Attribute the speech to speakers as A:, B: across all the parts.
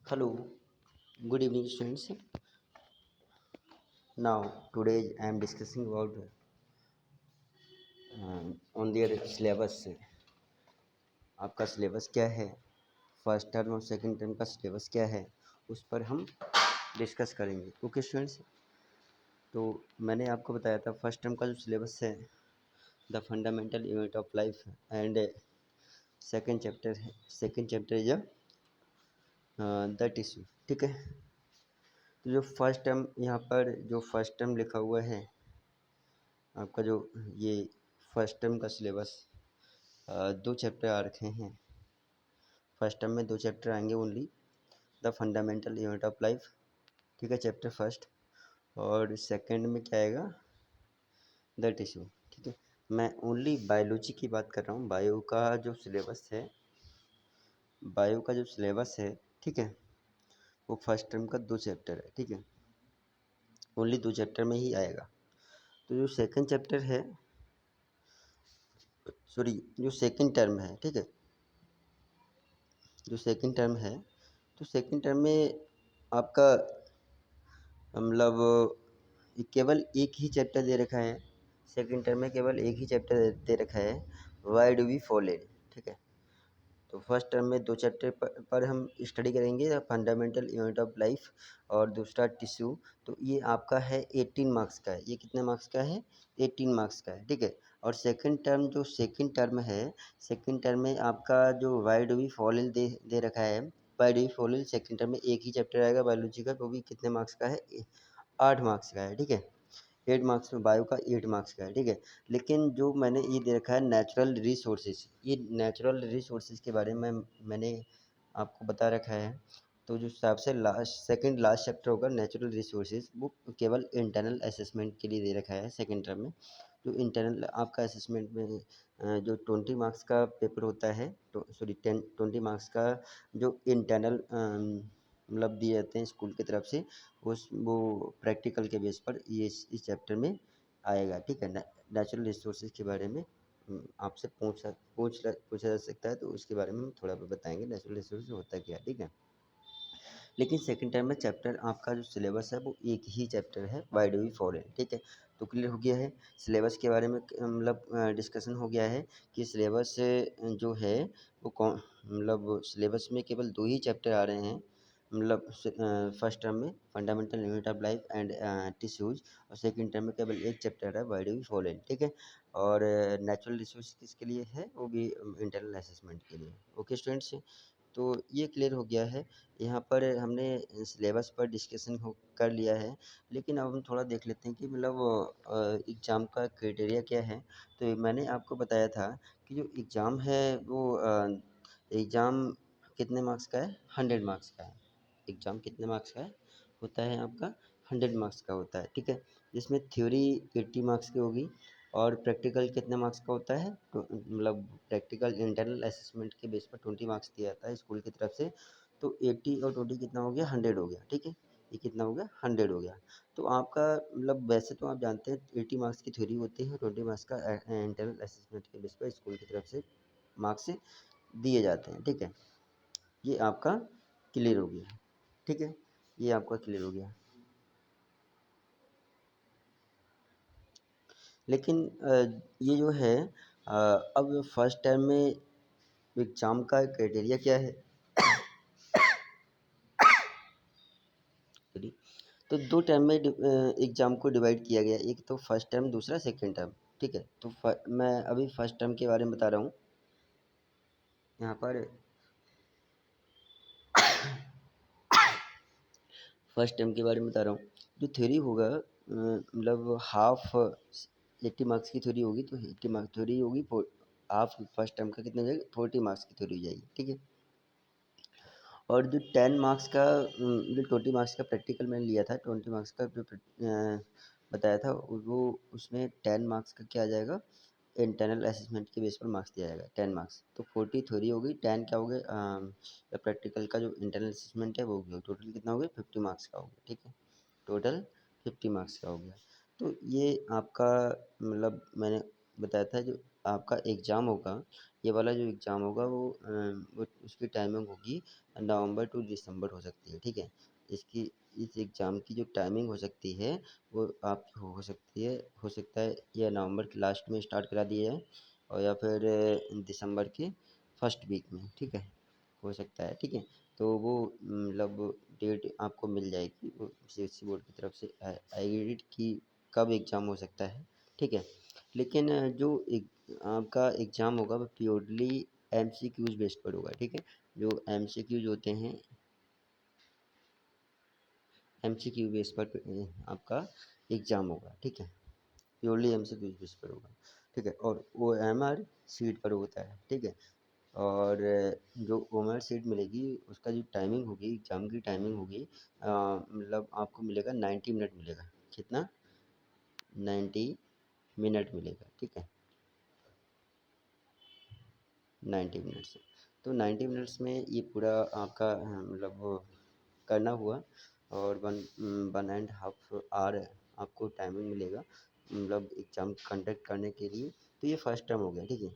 A: Hello, good evening, students. Now, today I am discussing about on their syllabus. आपका syllabus क्या है, first term और second term का syllabus क्या है, उस पर हम डिस्कस करेंगे। ओके स्टूडेंट्स, तो मैंने आपको बताया था फर्स्ट टर्म का जो सिलेबस है the fundamental unit of life and second chapter is the tissue. ठीक है, तो जो फर्स्ट टर्म यहाँ पर जो फर्स्ट टर्म लिखा हुआ है आपका, जो ये फर्स्ट टर्म का सिलेबस दो चैप्टर आ रखे हैं। फर्स्ट टर्म में दो चैप्टर आएंगे only, the fundamental unit of life, ठीक है, चैप्टर फर्स्ट। और सेकंड में क्या आएगा, द टिश्यू। ठीक है, मैं ओनली बायोलॉजी की बात कर रहा हूँ। बायो का जो सिलेबस है, ठीक है, वो फर्स्ट टर्म का दो चैप्टर है। ठीक है, ओनली दो चैप्टर में ही आएगा। तो जो सेकंड चैप्टर है, जो सेकंड टर्म है, ठीक है, जो सेकंड टर्म है, तो सेकंड टर्म में आपका मतलब केवल एक ही चैप्टर दे रखा है। सेकंड टर्म में केवल एक ही चैप्टर दे रखा है, why do we fall in. ठीक है, तो फर्स्ट टर्म में दो चैप्टर पर हम स्टडी करेंगे, फंडामेंटल यूनिट ऑफ लाइफ और दूसरा टिश्यू। तो ये आपका है 18 मार्क्स का है। ये कितने मार्क्स का है, 18 मार्क्स का है। ठीक है, और सेकंड टर्म जो सेकंड टर्म है, सेकंड टर्म में आपका जो why do we fall in दे रखा है, why do we fall in second term में एक ही चैप्टर आएगा बायोलॉजी का, वो भी कितने मार्क्स का है, 8 मार्क्स का है। ठीक है, 8 मार्क्स में, बायो का 8 मार्क्स का है। ठीक है, लेकिन जो मैंने ये दे रखा है नेचुरल रिसोर्सेज, ये नेचुरल रिसोर्सेज के बारे में मैंने आपको बता रखा है। तो जो सबसे सेकंड लास्ट चैप्टर होगा नेचुरल रिसोर्सेज, वो केवल इंटरनल असेसमेंट के लिए दे रखा है सेकंड टर्म में। जो इंटरनल आपका असेसमेंट में जो 20 मार्क्स का पेपर होता है, तो 20 मार्क्स का जो इंटरनल मतलब दिए जाते हैं स्कूल की तरफ से, वो प्रैक्टिकल के बेस पर ये इस चैप्टर में आएगा। ठीक है, नेचुरल रिसोर्सेज के बारे में आपसे पूछा जा सकता है, तो उसके बारे में हम थोड़ा बहुत बताएंगे नेचुरल रिसोर्सेज होता क्या है। ठीक है, लेकिन सेकंड टर्म में चैप्टर आपका जो सिलेबस है वो एक ही चैप्टर है, वाई डू वी फॉलो। ठीक है, तो क्लियर हो गया है सिलेबस के बारे में, मतलब डिस्कशन हो गया है कि सिलेबस जो है वो कौन, मतलब सिलेबस में केवल दो ही चैप्टर आ रहे हैं, मतलब फर्स्ट टर्म में fundamental unit of life and tissues, और सेकंड टर्म में केवल एक चैप्टर है, वाई डू वी फॉलो। ठीक है, और नेचुरल रिसोर्स किसके लिए है, वो भी इंटरनल असेसमेंट के लिए। ओके स्टूडेंट्स, तो ये क्लियर हो गया है। यहाँ पर हमने सिलेबस पर डिस्कशन हो कर लिया है, लेकिन अब हम थोड़ा देख लेते हैं कि मतलब एग्ज़ाम का क्राइटेरिया क्या है। तो मैंने आपको बताया था कि जो एग्ज़ाम है वो एग्ज़ाम कितने मार्क्स का है, 100 मार्क्स का है। एग्ज़ाम कितने मार्क्स का है, होता है आपका 100 मार्क्स का होता है। ठीक है, जिसमें थ्योरी 80 मार्क्स की होगी और प्रैक्टिकल कितने मार्क्स का होता है, तो मतलब प्रैक्टिकल इंटरनल असेसमेंट के बेस पर 20 मार्क्स दिया जाता है स्कूल की तरफ से। तो 80 और 20 कितना हो गया, 100 हो गया। ठीक है, ये कितना हो गया, 100 हो गया। तो आपका मतलब वैसे तो आप जानते हैं 80 मार्क्स की थ्योरी होती है, 20 मार्क्स का इंटरनल असेसमेंट के बेस पर स्कूल की तरफ से मार्क्स दिए जाते हैं। ठीक है, ये आपका क्लियर हो गया। ठीक है, ये आपका क्लियर हो गया। लेकिन ये जो है अब फर्स्ट टर्म में एग्ज़ाम का क्राइटेरिया क्या है, सॉरी, तो दो टर्म में एग्ज़ाम को डिवाइड किया गया, एक तो फर्स्ट टर्म, दूसरा सेकंड टर्म। ठीक है, तो मैं अभी फर्स्ट टर्म के बारे में बता रहा हूँ यहाँ पर। फर्स्ट टर्म के बारे में बता रहा हूँ। जो थ्योरी होगा मतलब हाफ 80 मार्क्स की थ्योरी होगी, तो 80 मार्क्स थ्योरी होगी, हाफ फर्स्ट टर्म का कितना हो जाएगा, 40 मार्क्स की थ्योरी हो जाएगी। ठीक है, और जो 10 मार्क्स का जो 20 मार्क्स का प्रैक्टिकल मैंने लिया था, 20 मार्क्स का जो बताया था, वो उसमें 10 मार्क्स का क्या आ जाएगा, इंटरनल असेसमेंट के बेस पर मार्क्स दिया जाएगा 10 मार्क्स। तो 40 थ्योरी हो गई, 10 क्या हो गए प्रैक्टिकल का जो इंटरनल असेसमेंट है वो हो गया, टोटल कितना हो गया, 50 मार्क्स का हो गया। ठीक है, टोटल 50 मार्क्स का हो गया। तो ये आपका मतलब मैंने बताया था जो आपका एग्ज़ाम होगा, ये वाला जो एग्ज़ाम होगा वो उसकी टाइमिंग होगी नवंबर टू दिसंबर हो सकती है, ठीक है। इसकी इस एग्ज़ाम की जो टाइमिंग हो सकती है वो आप हो सकता है या नवंबर के लास्ट में स्टार्ट करा दिया जाए और या फिर दिसंबर के फर्स्ट वीक में, ठीक है, हो सकता है, ठीक है। तो वो मतलब डेट आपको मिल जाएगी, वो सीबीएसई बोर्ड की तरफ से आएगी कि कब एग्ज़ाम हो सकता है, ठीक है। लेकिन जो आपका एग्ज़ाम होगा वो प्योरली एमसीक्यूज़ बेस्ड पर होगा, ठीक है। जो एमसीक्यूज़ होते हैं, एमसीक्यू बेस पर आपका एग्ज़ाम होगा, ठीक है। प्योरली एमसीक्यू बेस पर होगा, ठीक है। और ओएमआर सीट पर होता है, ठीक है। और जो ओएमआर सीट मिलेगी उसका जो टाइमिंग होगी, एग्ज़ाम की टाइमिंग होगी मतलब आपको मिलेगा 90 मिनट मिलेगा। कितना? 90 मिनट मिलेगा, ठीक है। 90 मिनट्स। तो 90 मिनट्स में ये पूरा आपका मतलब वो करना हुआ और 1.5 आवर आपको टाइमिंग मिलेगा मतलब एग्ज़ाम कंडक्ट करने के लिए। तो ये फर्स्ट टर्म हो गया, ठीक है।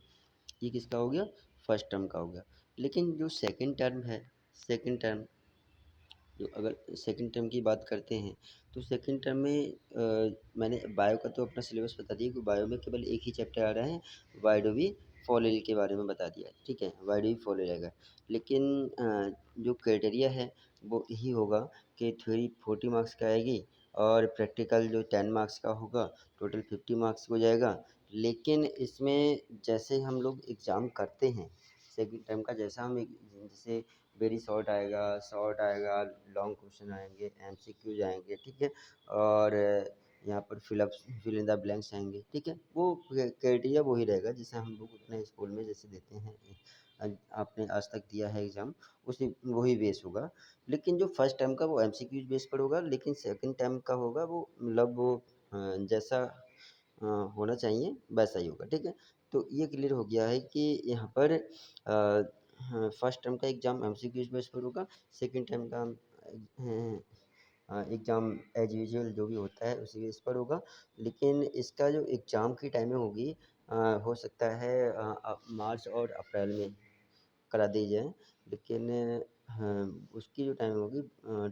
A: ये किसका हो गया? फर्स्ट टर्म का हो गया। लेकिन जो सेकंड टर्म है, सेकंड टर्म जो अगर सेकंड टर्म की बात करते हैं तो सेकंड टर्म में मैंने बायो का तो अपना सिलेबस बता दिया कि बायो में केवल एक ही चैप्टर आ रहा है, वाइडोवी फॉलेल के बारे में बता दिया, ठीक है, वाइडोवी फॉलेल आएगा। लेकिन जो क्राइटेरिया है वो यही होगा कि थ्योरी 40 मार्क्स का आएगी और प्रैक्टिकल जो 10 मार्क्स का होगा, टोटल 50 मार्क्स हो जाएगा। लेकिन इसमें जैसे हम लोग एग्ज़ाम करते हैं, सेकंड टर्म का जैसा हम जैसे वेरी शॉर्ट आएगा, लॉन्ग क्वेश्चन आएंगे, एमसीक्यूज आएंगे, ठीक है। और यहाँ पर फिल इन द ब्लैंक्स आएंगे, ठीक है। वो क्राइटेरिया वही रहेगा जैसे हम लोग अपने स्कूल में जैसे देते हैं, आपने आज तक दिया है एग्ज़ाम, उसी वही बेस होगा। लेकिन जो फर्स्ट टाइम का वो एमसीक्यूज बेस पर होगा, लेकिन सेकंड टाइम का होगा वो मतलब वो जैसा होना चाहिए वैसा ही होगा, ठीक है। तो ये क्लियर हो गया है कि यहाँ पर हाँ, फर्स्ट टर्म का एग्ज़ाम एमसीक्यूज बेस पर होगा, सेकंड टर्म का एग्ज़ाम एज यूजुअल जो भी होता है उसी बेस पर होगा। लेकिन इसका जो एग्ज़ाम की टाइमिंग होगी हो सकता है मार्च और अप्रैल में करा दी जाए। लेकिन उसकी जो टाइमिंग होगी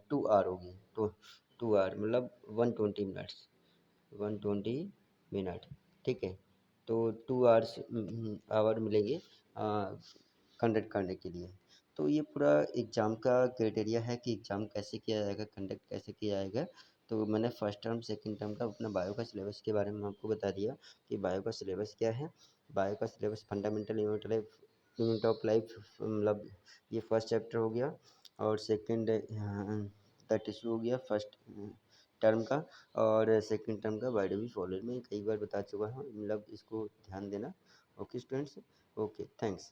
A: 2 आवर होगी, तो 2 आवर मतलब 120 मिनट्स, 120 मिनट, ठीक है। तो 2 आवर मिलेंगे कंडक्ट करने के लिए। तो ये पूरा एग्ज़ाम का क्राइटेरिया है कि एग्ज़ाम कैसे किया जाएगा, कंडक्ट कैसे किया जाएगा। तो मैंने फर्स्ट टर्म सेकंड टर्म का अपना बायो का सिलेबस के बारे में आपको बता दिया कि बायो का सिलेबस क्या है। बायो का syllabus fundamental unit of life मतलब ये फर्स्ट चैप्टर हो गया और सेकंड द टिश्यू हो गया फर्स्ट टर्म का। और सेकंड टर्म का वाइड वी फॉलोड में कई बार बता चुका हूँ, मतलब इसको ध्यान देना। Okay students, okay thanks.